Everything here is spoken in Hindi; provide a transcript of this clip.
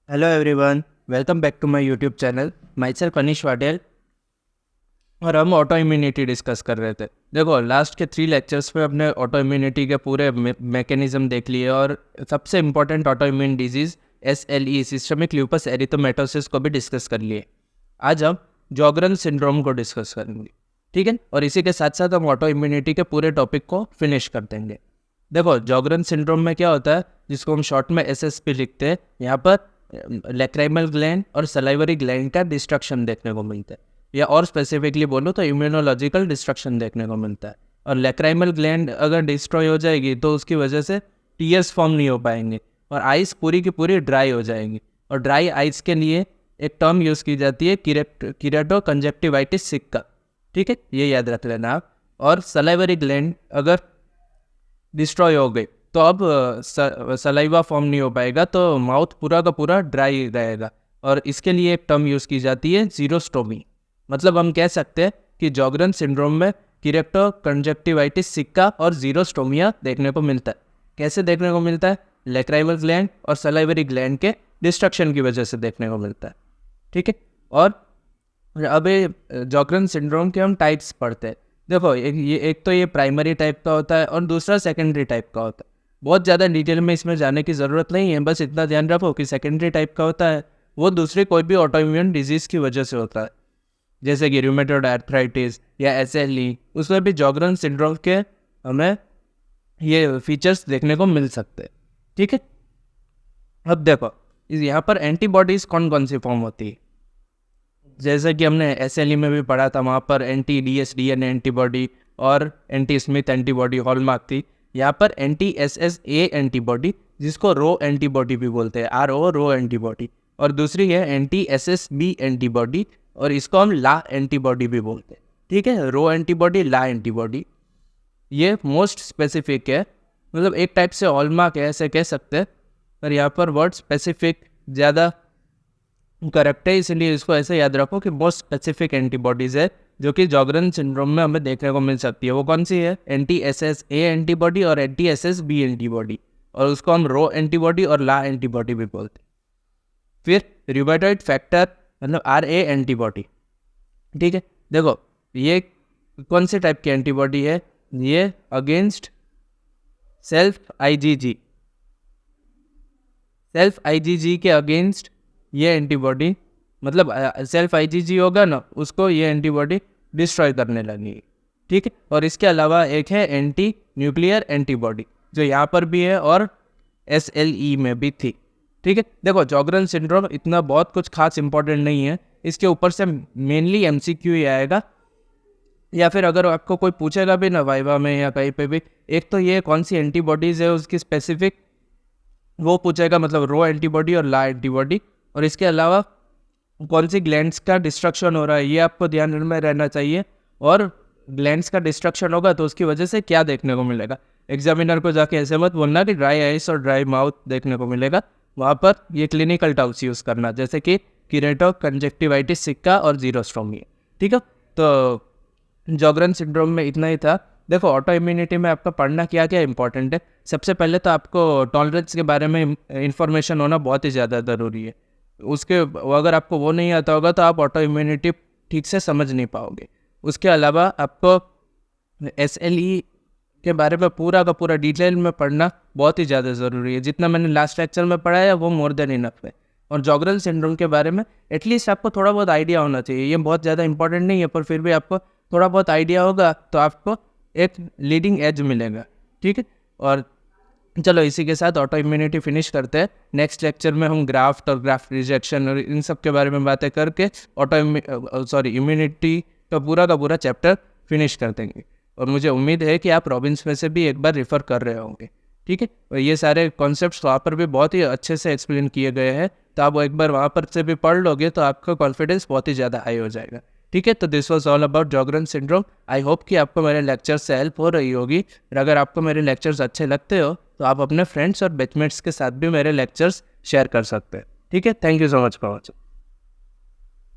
Hello everyone, welcome back to my YouTube channel. Myself Anish Wadel और हम ऑटो इम्यूनिटी डिस्कस कर रहे थे। देखो, लास्ट के 3 लेक्चर्स में अपने ऑटो इम्यूनिटी के पूरे मैकेनिज्म देख लिए और सबसे important autoimmune disease SLE systemic lupus erythematosus को भी डिस्कस कर लिए। आज हम जॉगरन सिंड्रोम को डिस्कस करेंगे, ठीक है। और इसी के साथ साथ हम ऑटो इम्यूनिटी के पूरे टॉपिक को फिनिश कर देंगे। देखो, जॉगरन सिंड्रोम में क्या होता है, जिसको हम शॉर्ट में SSP लिखते हैं, यहाँ पर लैक्राइमल ग्लैंड और सलाइवरी ग्लैंड का डिस्ट्रक्शन देखने को मिलता है, या और स्पेसिफिकली बोलो तो इम्यूनोलॉजिकल डिस्ट्रक्शन देखने को मिलता है। और लैक्राइमल ग्लैंड अगर डिस्ट्रॉय हो जाएगी तो उसकी वजह से टीयर्स फॉर्म नहीं हो पाएंगे और आइस पूरी की पूरी ड्राई हो जाएंगी। और ड्राई आइस के लिए एक टर्म यूज़ की जाती है, किरेटो कंजक्टिवाइटिस सिक्का, ठीक है, ये याद रख लेना आप। और सलाइवरी ग्लैंड अगर डिस्ट्रॉय हो गई तो अब सलाइवा फॉर्म नहीं हो पाएगा, तो माउथ पूरा का पूरा ड्राई रहेगा। और इसके लिए एक टर्म यूज़ की जाती है जीरोस्टोमी। मतलब हम कह सकते हैं कि जॉगरन सिंड्रोम में किरेक्टो कंजक्टिवाइटिस सिक्का और जीरोस्टोमिया देखने को मिलता है। कैसे देखने को मिलता है? लैक्राइमल ग्लैंड और सलाइवरी ग्लैंड के डिस्ट्रक्शन की वजह से देखने को मिलता है, ठीक है। और अब जॉगरन सिंड्रोम के हम टाइप्स पढ़ते हैं। देखो, एक तो ये प्राइमरी टाइप का होता है और दूसरा सेकेंडरी टाइप का होता है। बहुत ज़्यादा डिटेल में इसमें जाने की ज़रूरत नहीं है, बस इतना ध्यान रखो कि सेकेंडरी टाइप का होता है वो दूसरी कोई भी ऑटोइम्यून डिजीज़ की वजह से होता है, जैसे कि रूमेटॉइड आर्थराइटिस या SLE। उसमें भी जॉगरन सिंड्रोम के हमें ये फीचर्स देखने को मिल सकते हैं, ठीक है। अब देखो, यहाँ पर एंटीबॉडीज़ कौन कौन सी फॉर्म होती है। जैसे कि हमने SLE में भी पढ़ा था, वहाँ पर anti-dsDNA एंटीबॉडी और एंटी-स्मिथ एंटीबॉडी हॉलमार्क थी। यहाँ पर anti-SSA एंटीबॉडी, जिसको रो एंटीबॉडी भी बोलते हैं, रो एंटीबॉडी, और दूसरी है anti-SSB एंटीबॉडी और इसको हम ला एंटीबॉडी भी बोलते हैं, ठीक है। रो एंटीबॉडी, ला एंटीबॉडी, ये मोस्ट स्पेसिफिक है, मतलब एक टाइप से हॉलमार्क है ऐसे कह सकते हैं, पर यहाँ पर वर्ड स्पेसिफिक ज़्यादा करेक्ट है, इसलिए इसको ऐसे याद रखो कि मोस्ट स्पेसिफिक एंटीबॉडीज़ है जो कि जॉगरन सिंड्रोम में हमें देखने को मिल सकती है। वो कौन सी है? anti-SSA एंटीबॉडी और anti-SSB एंटीबॉडी, और उसको हम रो एंटीबॉडी और ला एंटीबॉडी भी बोलते हैं। फिर रूमेटॉइड फैक्टर मतलब RA एंटीबॉडी, ठीक है। देखो, ये कौन से टाइप की एंटीबॉडी है? ये अगेंस्ट सेल्फ IgG के अगेंस्ट ये एंटीबॉडी, मतलब सेल्फ IgG होगा ना, उसको ये एंटीबॉडी डिस्ट्रॉय करने लगी, ठीक है। और इसके अलावा एक है एंटी न्यूक्लियर एंटीबॉडी, जो यहाँ पर भी है और SLE में भी थी, ठीक है। देखो, जॉगरन सिंड्रोम इतना बहुत कुछ खास इंपॉर्टेंट नहीं है, इसके ऊपर से मेनली MCQ ही आएगा, या फिर अगर आपको कोई पूछेगा भी ना वाइवा में या कहीं पे भी, एक तो ये कौन सी एंटीबॉडीज़ है उसकी स्पेसिफिक वो पूछेगा, मतलब रो एंटीबॉडी और ला एंटीबॉडी, और इसके अलावा कौन सी ग्लैंड्स का डिस्ट्रक्शन हो रहा है ये आपको ध्यान में रहना चाहिए। और ग्लैंड्स का डिस्ट्रक्शन होगा तो उसकी वजह से क्या देखने को मिलेगा। एग्जामिनर को जाके ऐसे मत बोलना कि ड्राई आइस और ड्राई माउथ देखने को मिलेगा, वहाँ पर ये क्लिनिकल टर्म्स यूज़ करना, जैसे कि किरेटो कंजक्टिवाइटिस सिक्का और जीरोस्टोमी, ठीक है। तो जॉगरन सिंड्रोम में इतना ही था। देखो, ऑटो इम्यूनिटी में आपका पढ़ना क्या क्या इंपॉर्टेंट है। सबसे पहले तो आपको टॉलरेंस के बारे में इंफॉर्मेशन होना बहुत ही ज़्यादा ज़रूरी है। उसके अगर आपको वो नहीं आता होगा तो आप ऑटो इम्यूनिटी ठीक से समझ नहीं पाओगे। उसके अलावा आपको SLE के बारे में पूरा का पूरा डिटेल में पढ़ना बहुत ही ज़्यादा ज़रूरी है। जितना मैंने लास्ट लेक्चर में पढ़ा है वो मोर देन इनफ है। और जॉगरन सिंड्रोम के बारे में एटलीस्ट आपको थोड़ा बहुत आइडिया होना चाहिए। ये बहुत ज़्यादा इंपॉर्टेंट नहीं है, पर फिर भी आपको थोड़ा बहुत आइडिया होगा तो आपको एक लीडिंग एज मिलेगा, ठीक है। और चलो, इसी के साथ ऑटो इम्यूनिटी फिनिश करते हैं। नेक्स्ट लेक्चर में हम ग्राफ्ट और ग्राफ्ट रिजेक्शन और इन सब के बारे में बातें करके इम्यूनिटी का पूरा चैप्टर फिनिश कर देंगे। और मुझे उम्मीद है कि आप रॉबिन्स में से भी एक बार रेफ़र कर रहे होंगे, ठीक है। और ये सारे कॉन्सेप्ट्स वहाँ पर भी बहुत ही अच्छे से एक्सप्लेन किए गए हैं, तो आप एक बार वहाँ पर से भी पढ़ लोगे तो आपका कॉन्फिडेंस बहुत ही ज़्यादा हाई हो जाएगा, ठीक है। तो this was all about Sjogren syndrome. I hope कि आपको मेरे लेक्चर्स से हेल्प हो रही होगी। और अगर आपको मेरे लेक्चर्स अच्छे लगते हो तो आप अपने फ्रेंड्स और बैचमेट्स के साथ भी मेरे लेक्चर्स शेयर कर सकते हैं, ठीक है। Thank you so much for watching.